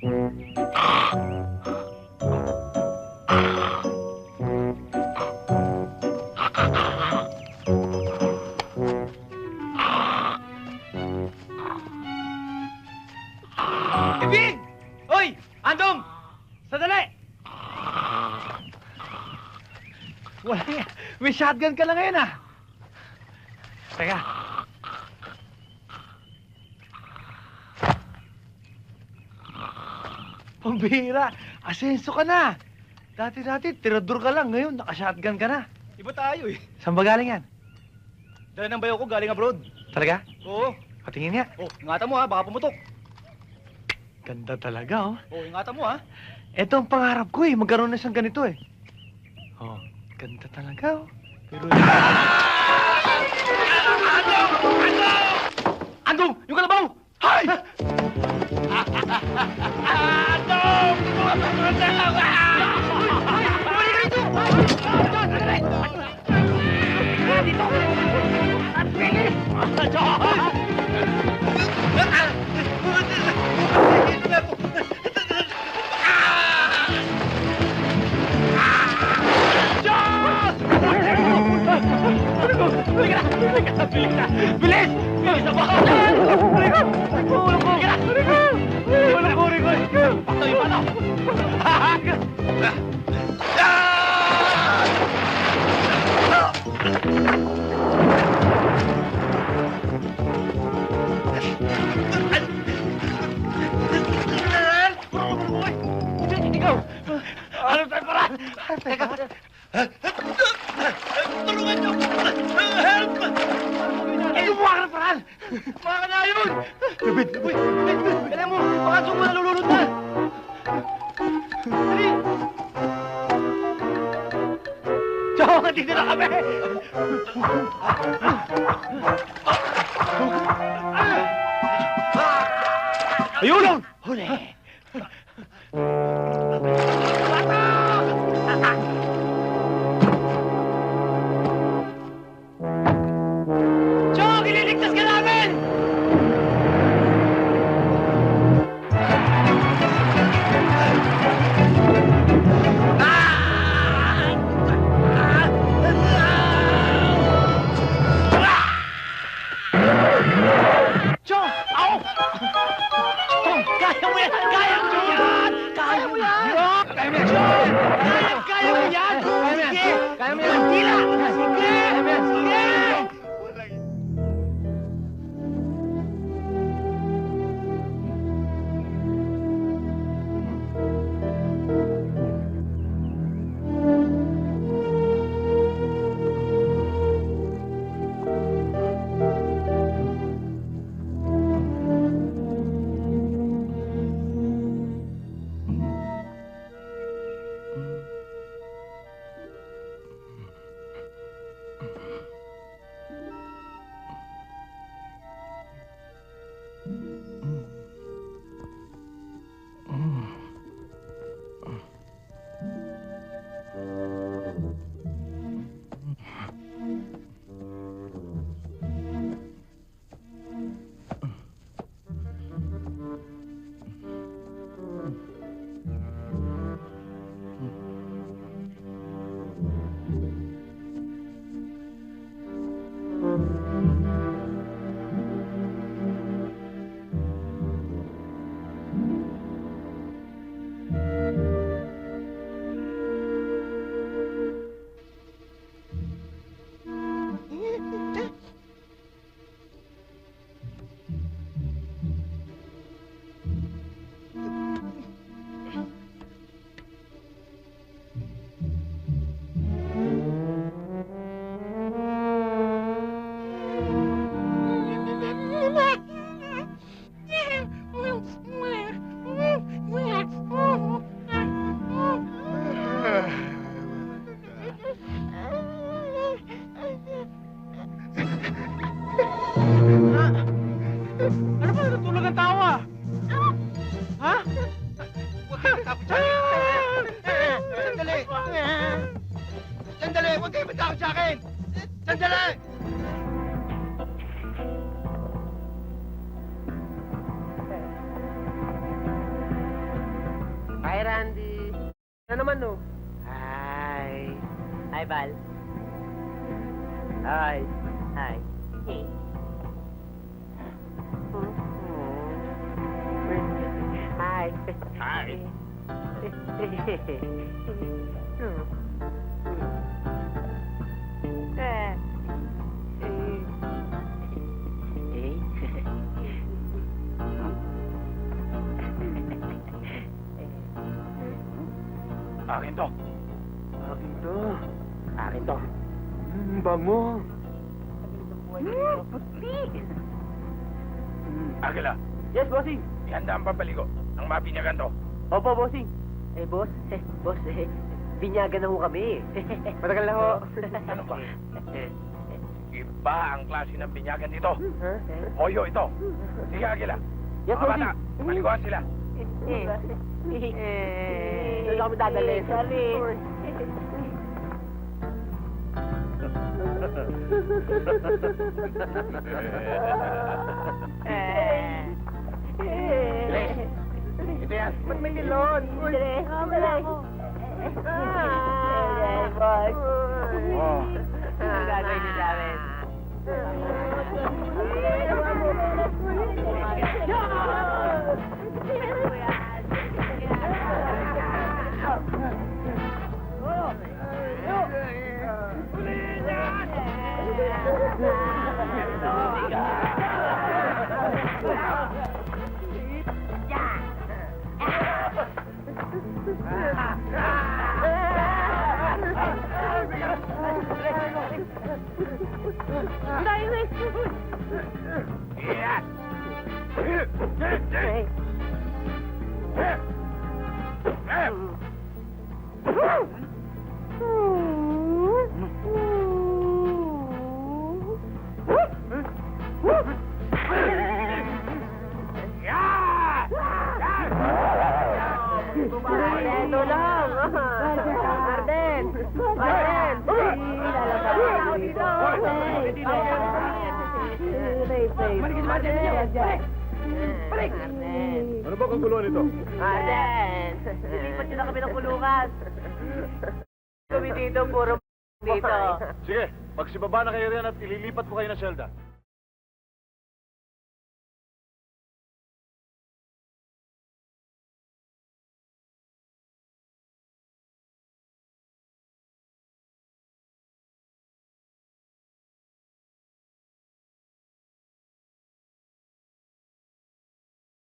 Ibig! Hoy! Andong! Sandali! Wala nga. May shotgun ka lang ngayon, ah. Teka. Pambihira. Asenso ka na. Dati-dati, tirador ka lang. Ngayon, naka-shotgun ka na. Iba tayo eh. Saan ba galing yan? Dala ng bayo ko galing abroad. Talaga? Oo. Patingin nga. Oh, ingatan mo ha, baka pumutok. Ganda talaga, oh. Oh, ingatan mo ha. Ito ang pangarap ko, eh. Magkaroon na siyang ganito, eh. Oh, ganda talaga, oh. Pero... Andong! Yung kalabaw! Hay! Andong! Bilis! Bilis na baka! Ulong ko! Ulong ko, Rico! Pakto yung pano! Ikaw! Ano tayo paraan? Teka! Tulungan niyo! Help! Gumawa ka ng paraan! Mga ka na yun! David! Uy! Kailan mo! Baka sumo na lulunod na! Dali! Tsaka, dito na kami! Ayun! Huli! Chong! Ililigtas ka namin! Chong! Au! Chong! Kaya mo yan! Kaya mo yan! Kaya mo yan! Kaya mo yan! Chong! Kaya mo yan! Sige! Kaya mo yan! Tila! Sige! Kaya mo yan! Sige! Ano ba? Natulog ang tao, ah! Ha? Huwag kayo matakot sa akin! Sandali! Sandali! Huwag kayo matakot sa akin! Sandali! Hi, Randy. Ano naman, no? Hi. Hi, Val. Hi. Hi. Hey. Hi. Hi. Akin to. Akin to. Akin to. Bango. Puti. Agila, Yes, bossing. ihanda ang pampaligo ng mabinyagan to. Opo, bossing. Boss, binyagan na ho kami. Matagal na ho. Ano ba? Iba ang klase ng binyagan dito. Ha? Moyo ito. Sige, Agila. Yes, Mga bata, bossing. maliguan sila. Doon kami dadalhin. Ito yan. Ba't may nilon? Oh. Ang gagawin niyo sa amin? Yan. Ito lang! Arden! Arden! Ano ba kaguluhan ito? Arden! Lilipat nyo na kami ng kulungan. Kami dito, puro dito. Sige, magsibaba na kayo riyan at ililipat ko kayo na selda.